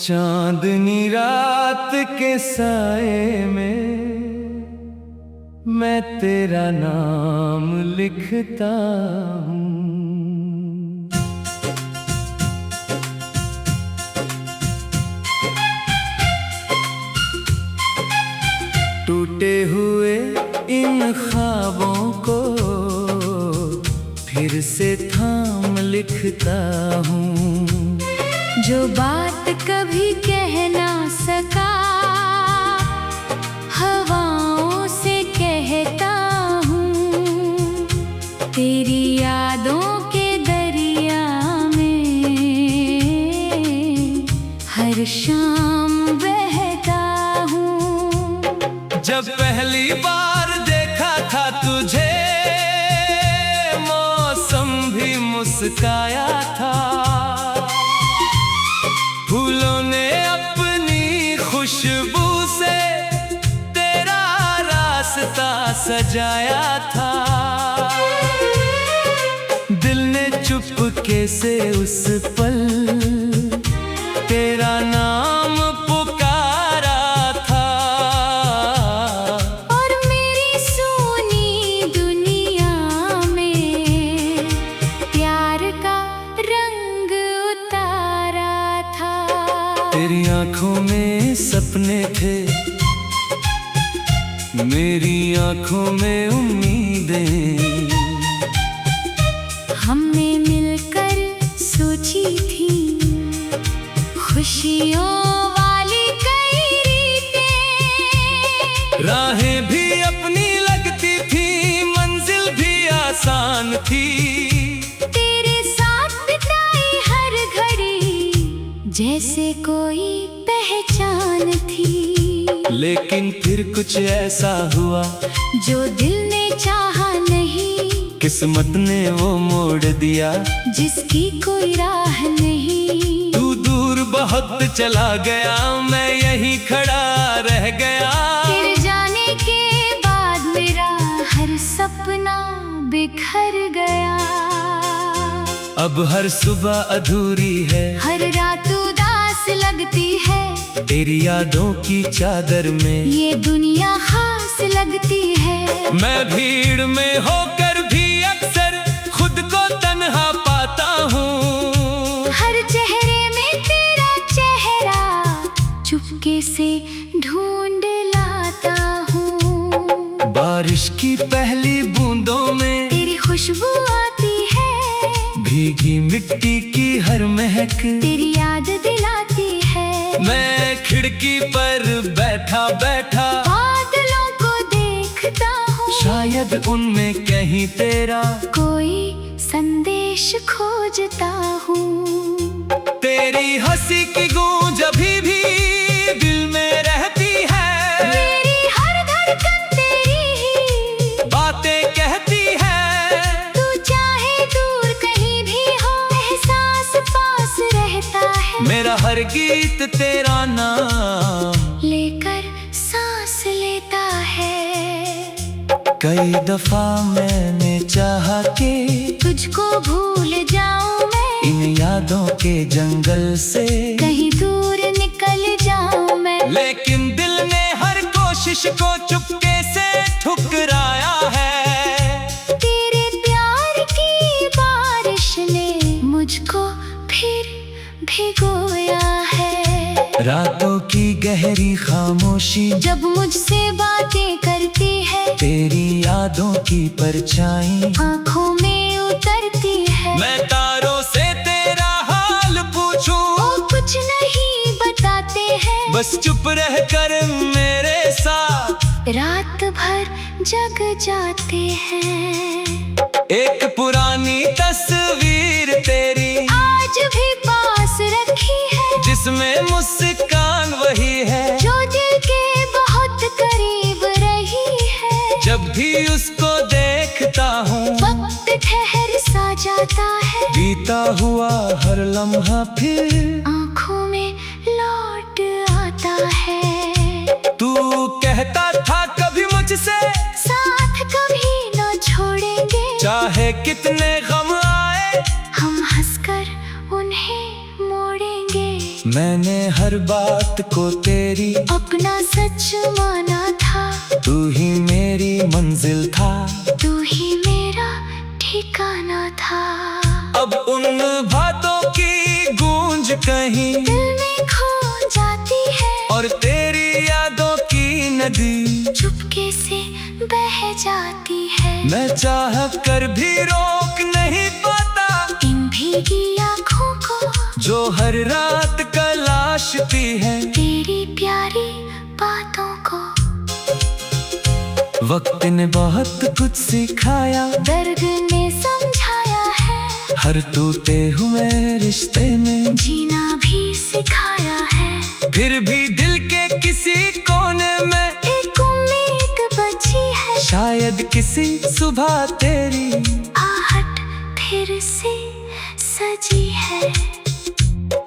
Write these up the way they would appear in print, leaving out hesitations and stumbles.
चांदनी रात के साए में मैं तेरा नाम लिखता हूँ। टूटे हुए इन ख्वाबों को फिर से थाम लिखता हूँ। जो बात कभी कह ना सका हवाओं से कहता हूँ। तेरी यादों के दरिया में हर शाम बहता हूँ। जब पहली बार देखा था तुझे मौसम भी मुस्काया था। फूलों ने अपनी खुशबू से तेरा रास्ता सजाया था। दिल ने चुपके से उस पल तेरा नाम पुकारा था। और मेरी सोनी दुनिया में प्यार का रंग उतारा था। तेरी आंखों में सपने थे, मेरी आंखों में उम्मीदें। हमने मिलकर सोची थी खुशियों वाली कई रीतें। राहें भी अपनी लगती थी, मंजिल भी आसान थी। तेरे साथ बिताई हर घड़ी जैसे कोई पहचान थी। लेकिन फिर कुछ ऐसा हुआ जो दिल ने चाहा नहीं, किस्मत ने वो मोड़ दिया जिसकी कोई राह नहीं। तू दूर बहुत चला गया, मैं यहीं खड़ा रह गया। फिर जाने के बाद मेरा हर सपना बिखर गया। अब हर सुबह अधूरी है, हर रात उदास लगती है। तेरी यादों की चादर में ये दुनिया खास लगती है। मैं भीड़ में होकर भी अक्सर खुद को तन्हा पाता हूँ। हर चेहरे में तेरा चेहरा चुपके से ढूंढ लाता हूँ। बारिश की पहली बूंदों में तेरी खुशबू आती है, भीगी मिट्टी की हर महक तेरी याद दिलाती है। मैं खिड़की पर बैठा बैठा बादलों को देखता हूँ, शायद उनमें कहीं तेरा कोई संदेश खोजता हूँ। तेरी हंसी की गूंज अभी भी दिल में रहती है। मेरी हर धड़कन तेरी ही बातें कहती है। तू चाहे दूर कहीं भी हो, एहसास पास रहता है। मेरा हर गीत तेरा नाम लेकर सांस लेता है। कई दफा मैंने चाहा कि तुझको भूल जाऊं मैं, इन यादों के जंगल से कहीं दूर निकल जाऊं मैं। लेकिन दिल ने हर कोशिश को चुपके से ठुकराया है। तेरे प्यार की बारिश ने मुझको फिर भिगोया है। रातों की गहरी खामोशी जब मुझसे बातें करती है, तेरी यादों की परछाई आंखों में उतरती है। मैं तारों से तेरा हाल पूछूं, वो कुछ नहीं बताते हैं, बस चुप रहकर मेरे साथ रात भर जग जाते हैं। एक पुरानी तस्वीर तेरी आज भी पास रखी है, जिसमें मुस्कान वही है जो दिल के बहुत करीब रही है। जब भी उसको देखता हूँ वक्त ठहर सा जाता है, बीता हुआ हर लम्हा फिर आंखों में लौट आता है। तू कहता था कभी मुझसे साथ कभी न छोड़ेंगे, चाहे कितने गम आए हम हंसकर उन्हें मोड़ेंगे। मैंने हर हर बात को तेरी अपना सच माना था। तू ही मेरी मंजिल था, तू ही मेरा ठिकाना था। अब उन बातों की गूंज कहीं दिल में खो जाती है, और तेरी यादों की नदी चुपके से बह जाती है। मैं चाह कर भी रोक नहीं पाता इन भीगी आँखों को, जो हर रात तलाशती है तेरी प्यारी बातों को। वक्त ने बहुत कुछ सिखाया, दर्द ने समझाया है, हर टूटे हुए रिश्ते में जीना भी सिखाया है। फिर भी दिल के किसी कोने में एक उम्मीद बची है, शायद किसी सुबह तेरी आहट फिर से सजी है।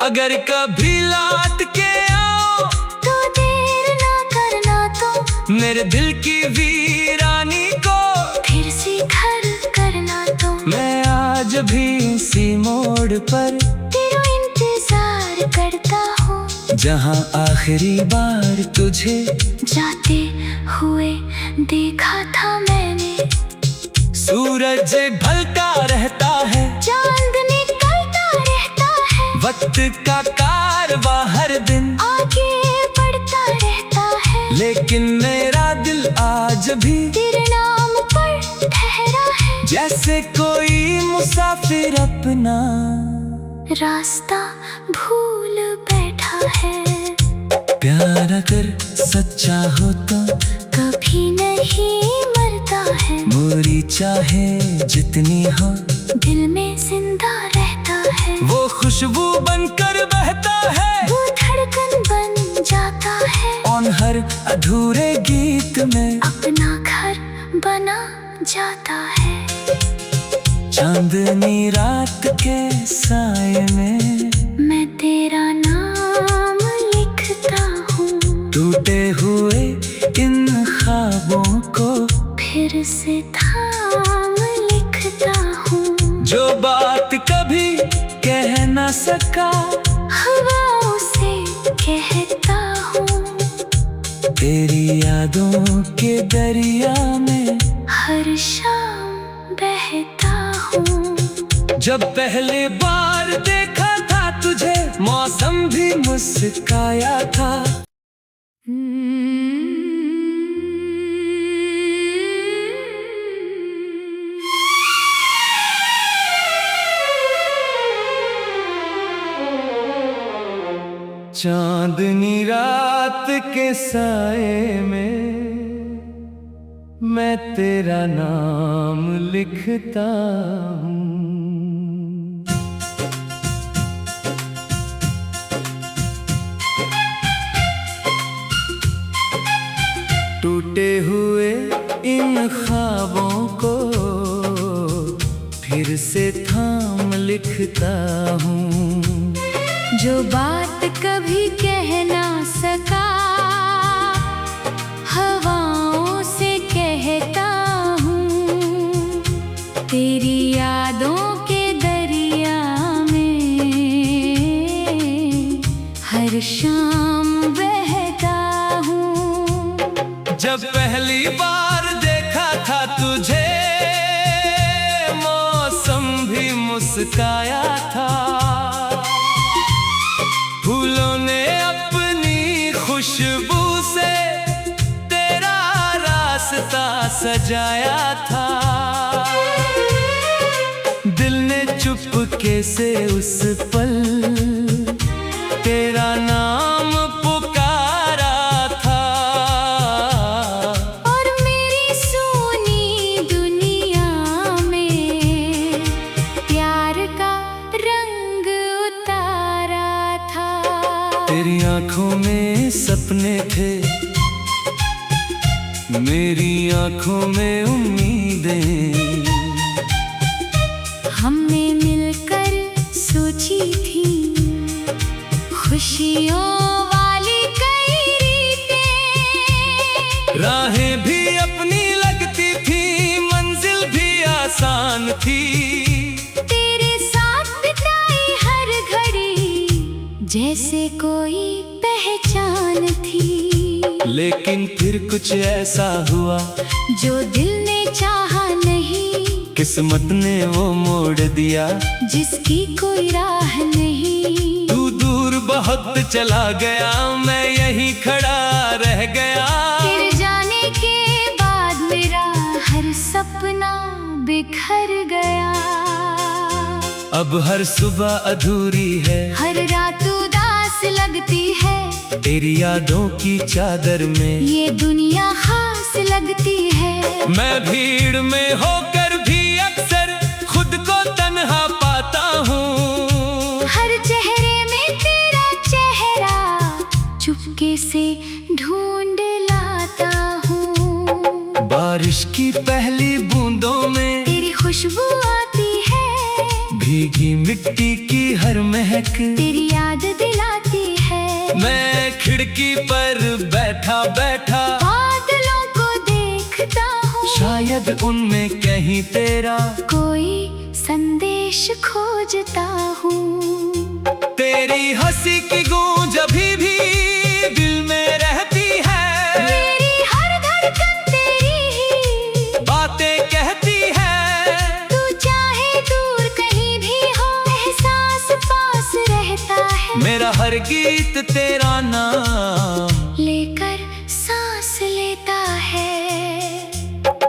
अगर कभी लौट के आओ तो देर ना करना, तो मेरे दिल की वीरानी को फिर से घर करना। तो मैं आज भी इसी मोड़ पर तेरा इंतजार करता हूँ, जहाँ आखिरी बार तुझे जाते हुए देखा था मैंने। सूरज ढलता रहता है, चांद निकलता रहता है, वक्त का कारवां हर दिन आगे बढ़ता रहता है, लेकिन मेरा दिल आज भी तेरे नाम पर ठहरा है। जैसे कोई मुसाफिर अपना रास्ता भूल बैठा है। प्यार अगर सच्चा हो तो कभी नहीं मरता है, बुरी चाहे जितनी हो दिल में जिंदा रहता है। वो खुशबू बनकर बहता है, वो धड़कन बन जाता है, और हर अधूरे गीत में अपना घर बना जाता है। चांदनी रात के साए में मैं तेरा नाम लिखता हूँ, टूटे हुए इन ख्वाबों को फिर से थाम लिखता हूँ। जो बात कभी कह न सका हवाओं से कहता हूँ, तेरी यादों के दरिया में हर शाम बहता हूँ। जब पहली बार देखा था तुझे, मौसम भी मुस्काया था। चांदनी रात के साए में मैं तेरा नाम लिखता हूँ। टूटे हुए इन ख्वाबों को फिर से थाम लिखता हूँ। जो बात कभी कह ना सका, हवाओं से कहता हूँ, तेरी यादों के दरिया में हर शाम बहता हूँ। जब पहली बार देखा था तुझे, मौसम भी मुस्काया था। फूलों ने अपनी खुशबू से तेरा रास्ता सजाया था। दिल ने चुपके से उस पल तेरा नाम पुकारा था। और मेरी सोनी दुनिया में प्यार का रंग उतारा था। तेरी आंखों में सपने थे, मेरी आंखों में उम्मीदें। हमने मिलकर सोची थी खुशियों वाली कई रीतें। राहें भी अपनी लगती थी, मंजिल भी आसान थी। तेरे साथ बिताई हर घड़ी जैसे कोई आसान थी, लेकिन फिर कुछ ऐसा हुआ जो दिल ने चाहा नहीं, किस्मत ने वो मोड़ दिया जिसकी कोई राह नहीं। तू दूर बहुत चला गया, मैं यहीं खड़ा रह गया। फिर जाने के बाद मेरा हर सपना बिखर गया। अब हर सुबह अधूरी है, हर रात उदास लगती है, तेरी यादों की चादर में ये दुनिया खास लगती है। मैं भीड़ में होकर भी अक्सर खुद को तन्हा पाता हूँ। हर चेहरे में तेरा चेहरा चुपके से ढूंढ लाता हूँ। बारिश की पहली बूंदों में तेरी खुशबू आती है, भीगी मिट्टी की हर महक तेरी याद दिलाती है। मैं खिड़की पर बैठा बैठा बादलों को देखता हूँ, शायद उनमें कहीं तेरा कोई संदेश खोजता हूँ। तेरी हंसी की गूंज अभी भी दिल में रहती है, मेरी हर धड़कन तेरी ही बातें कहती है। तू चाहे दूर कहीं भी हो, एहसास पास रहता है। मेरा हर गीत तेरा नाम लेकर सांस लेता है।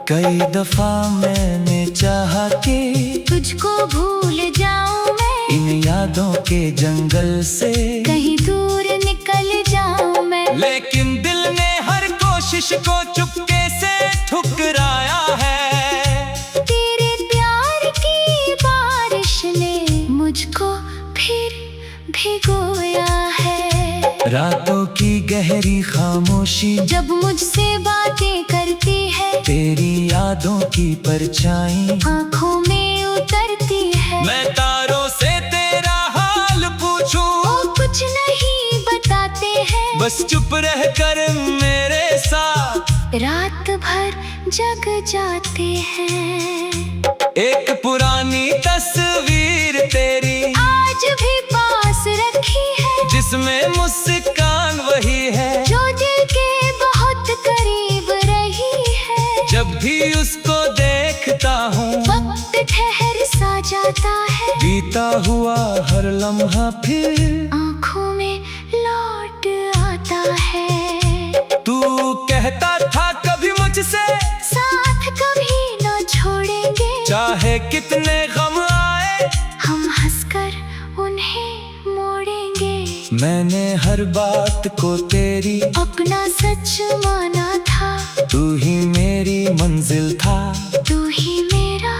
कई दफा मैंने चाहा कि तुझको भूल जाऊं मैं, इन यादों के जंगल से कहीं दूर निकल जाऊं मैं, लेकिन दिल ने हर कोशिश को चुपके से ठुकराया है। तेरे प्यार की बारिश ने मुझको फिर भिगोया है। रातों की गहरी खामोशी जब मुझसे बातें करती है, तेरी यादों की परछाई आंखों में उतरती है। मैं तारों से तेरा हाल पूछूं, वो कुछ नहीं बताते हैं, बस चुप रहकर मेरे साथ रात भर जग जाते हैं। एक पुरानी तस्वीर तेरी आज भी पास रखी है, जिसमें मुस्कान वही है जो दिल के बहुत करीब रही है। जब भी उसको देखता हूँ वक्त ठहर सा जाता है, बीता हुआ हर लम्हा फिर आंखों में लौट आता है। तू कहता था कभी मुझसे साथ कभी न छोड़ेंगे, चाहे कितने गम आए हम हंसकर उन्हें मोड़ेंगे। मैंने हर बात को तेरी अपना सच माना था, तू ही मेरी मंजिल था, तू ही मेरा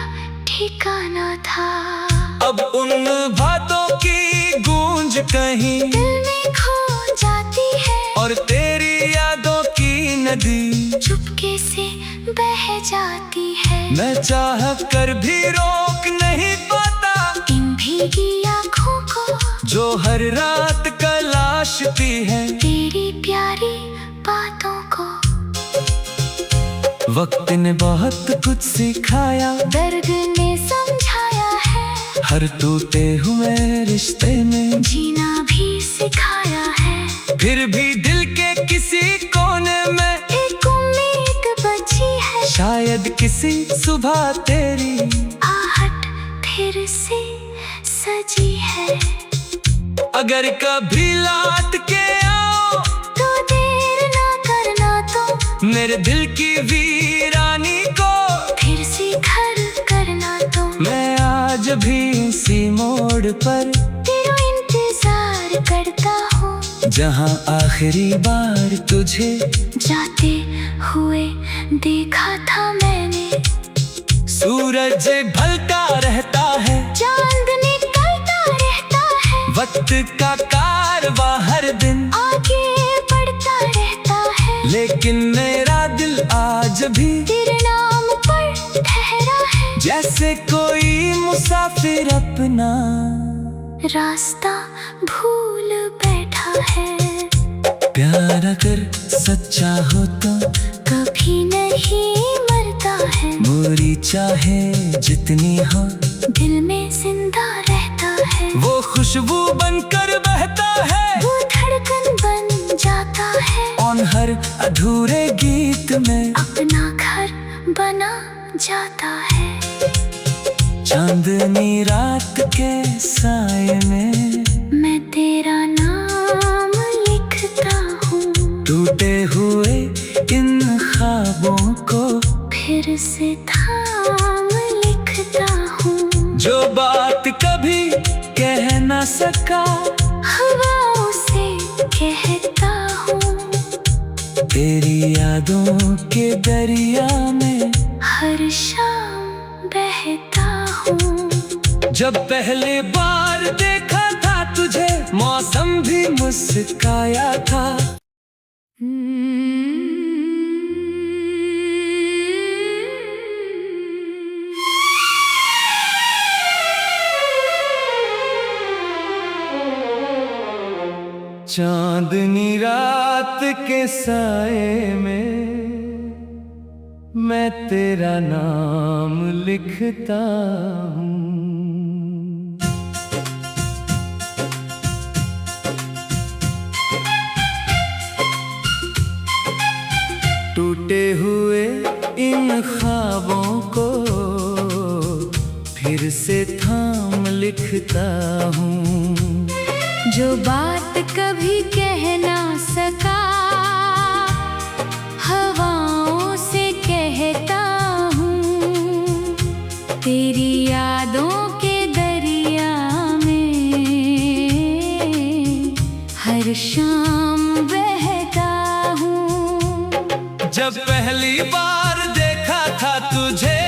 ठिकाना था। अब उन बातों की गूंज कहीं दिल में खो जाती है, और तेरी यादों की नदी चुपके से बह जाती है। मैं चाह कर भी रोक नहीं पाता इन भीगी आँखों को, जो हर रात तलाशती है तेरी प्यारी बातों को। वक्त ने बहुत कुछ सिखाया, दर्द ने समझाया है, हर टूटे हुए रिश्ते में जीना भी सिखाया है। फिर भी दिल के किसी कोने में एक उम्मीद बची है, शायद किसी सुबह तेरी आहट फिर से सजी है। अगर कभी लौट के आओ तो देर ना करना तुम, मेरे दिल की वीरानी को फिर से घर करना तुम। मैं आज भी इसी मोड़ पर तेरा इंतजार करता हूँ, जहाँ आखिरी बार तुझे जाते हुए देखा था मैंने। सूरज ढलता रहता है, चांद निकलता रहता है, वक्त का कारवां हर दिन आगे बढ़ता रहता है, लेकिन मेरा दिल आज भी तेरे नाम पर ठहरा है। जैसे कोई मुसाफिर अपना रास्ता भूल बैठा है। प्यार अगर सच्चा हो तो कभी नहीं मरता है, बुरी चाहे जितनी हो दिल में जिंदा रहता है। वो खुशबू बनकर बहता है, वो धड़कन बन जाता हर अधूरे गीत में अपना घर बना जाता है। चांदनी रात के साए में मैं तेरा नाम लिखता हूँ। टूटे हुए इन ख्वाबों को फिर से थाम लिखता हूँ। जो बात कभी कह न सका हवाओं से कहता हूँ। तेरी यादों के दरिया में हर शाम बहता हूँ। जब पहले बार देखा था तुझे मौसम भी मुस्काया था। चांदनी रात के साए में मैं तेरा नाम लिखता हूँ। टूटे हुए इन ख्वाबों को फिर से थाम लिखता हूँ। जो बात कभी कह ना सका हवाओं से कहता हूँ। तेरी यादों के दरिया में हर शाम बहता हूँ। जब पहली बार देखा था तुझे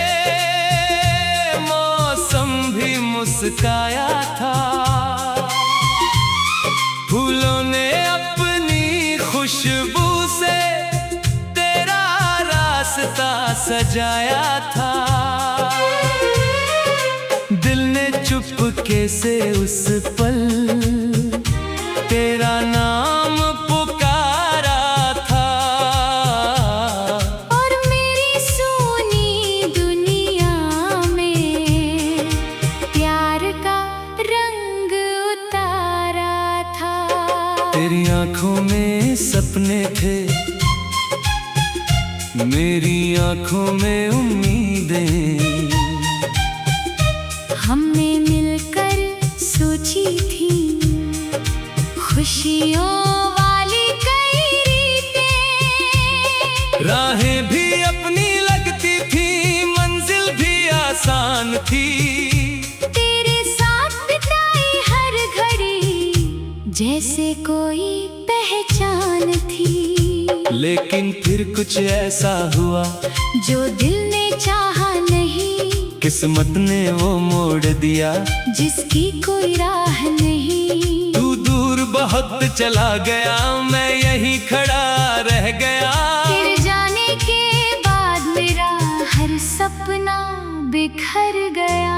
मौसम भी मुस्काया था। फूलों ने अपनी खुशबू से तेरा रास्ता सजाया था। दिल ने चुपके से उस पल तेरा नाम पुकारा था। और मेरी सोनी दुनिया में प्यार का रंग उतारा था। तेरी आंखों में सपने थे, मेरी आंखों में उम्मीदें। हमने मिलकर सोची थी खुशियों वाली कई रीतें। राहें भी अपनी लगती थी, मंजिल भी आसान थी। तेरे साथ बिताई हर घड़ी जैसे कोई पहचान थी। लेकिन फिर कुछ ऐसा हुआ जो दिल ने चाहा नहीं, किस्मत ने वो मोड़ दिया जिसकी कोई राह नहीं। तू दूर बहुत चला गया, मैं यहीं खड़ा रह गया। फिर जाने के बाद मेरा हर सपना बिखर गया।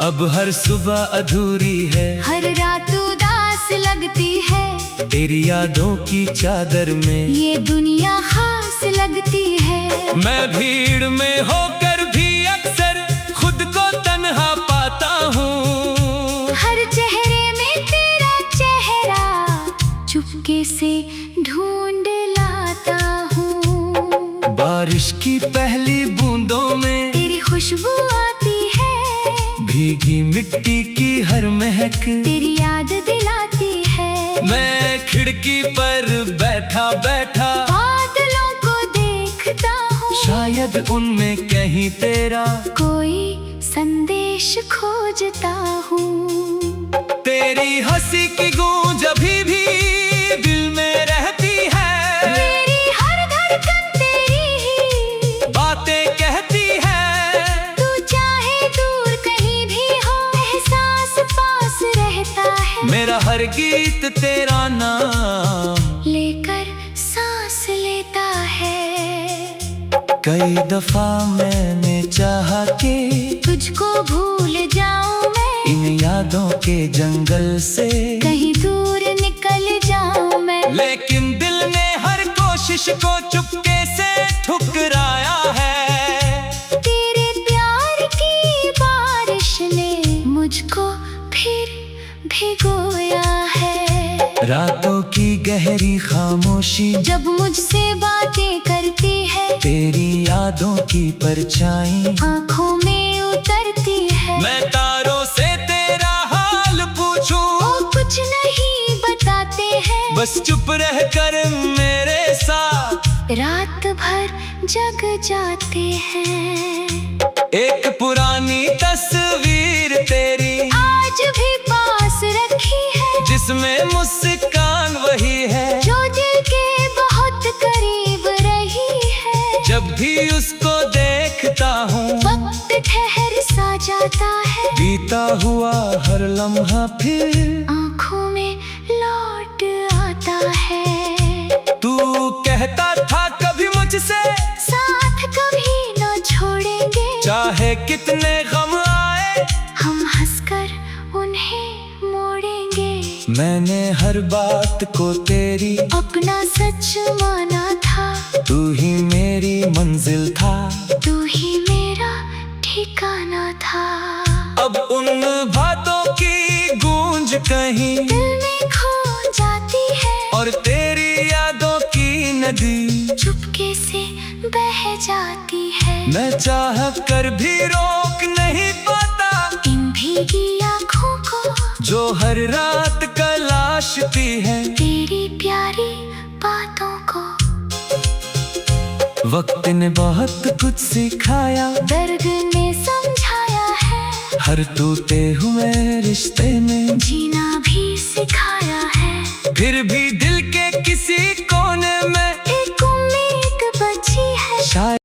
अब हर सुबह अधूरी है, हर रात उदास लगती है। तेरी यादों की चादर में ये दुनिया खास लगती है। मैं भीड़ में होकर भी अक्सर खुद को तन्हा पाता हूँ। हर चेहरे में तेरा चेहरा चुपके से ढूंढ लाता हूँ। बारिश की पहली बूंदों में तेरी खुशबू आती है। भीगी मिट्टी की हर महक तेरी याद दिलाती है। मैं खिड़की पर बैठा बैठा बादलों को देखता हूँ। शायद उनमें कहीं तेरा कोई संदेश खोजता हूँ। तेरी हंसी की गूंज अभी भी दिल में रहती है। मेरी हर धड़कन तेरी ही बातें कहती है। तू चाहे दूर कहीं भी हो, एहसास पास रहता है। मेरा हर गीत तेरा नाम लेकर सांस लेता है। कई दफा मैंने चाहा कि तुझको भूल जाऊं मैं, इन यादों के जंगल से कहीं दूर निकल जाऊं मैं। लेकिन दिल ने हर कोशिश को चुपके से ठुकराया है। तेरे प्यार की बारिश ने मुझको फिर भिगोया है। रातों की गहरी खामोशी जब मुझसे बातें करती है, तेरी यादों की परछाई आंखों में उतरती है। मैं तारों से तेरा हाल पूछूं, वो कुछ नहीं बताते हैं, बस चुप रह कर मेरे साथ रात भर जग जाते हैं। एक पुरानी तस्वीर तेरी आज भी पास रखी है, जिसमें मुस्कान वही है जो दिल के बहुत करीब रही है। जब भी उसको देखता हूँ वक्त ठहर सा जाता है, बीता हुआ हर लम्हा फिर आंखों में लौट आता है। तू कहता था कभी मुझसे साथ कभी न छोड़ेंगे, चाहे कितने गम आए हम हंसकर उन्हें मोड़ेंगे। मैंने हर बात को तेरी अपना सच माना था, तू ही मेरी मंजिल था, तू ही मेरा ठिकाना था। अब उन बातों की गूंज कहीं दिल में खो जाती है, और तेरी यादों की नदी चुपके से बह जाती है। मैं चाह कर भी रोक नहीं पाता इन भीगी आँखों को, जो हर रात तलाशती है तेरी प्यारी बातों को। वक्त ने बहुत कुछ सिखाया, दर्द ने समझाया है, हर टूटे हुए रिश्ते में जीना भी सिखाया है। फिर भी दिल के किसी कोने में एक उम्मीद बची है, शायद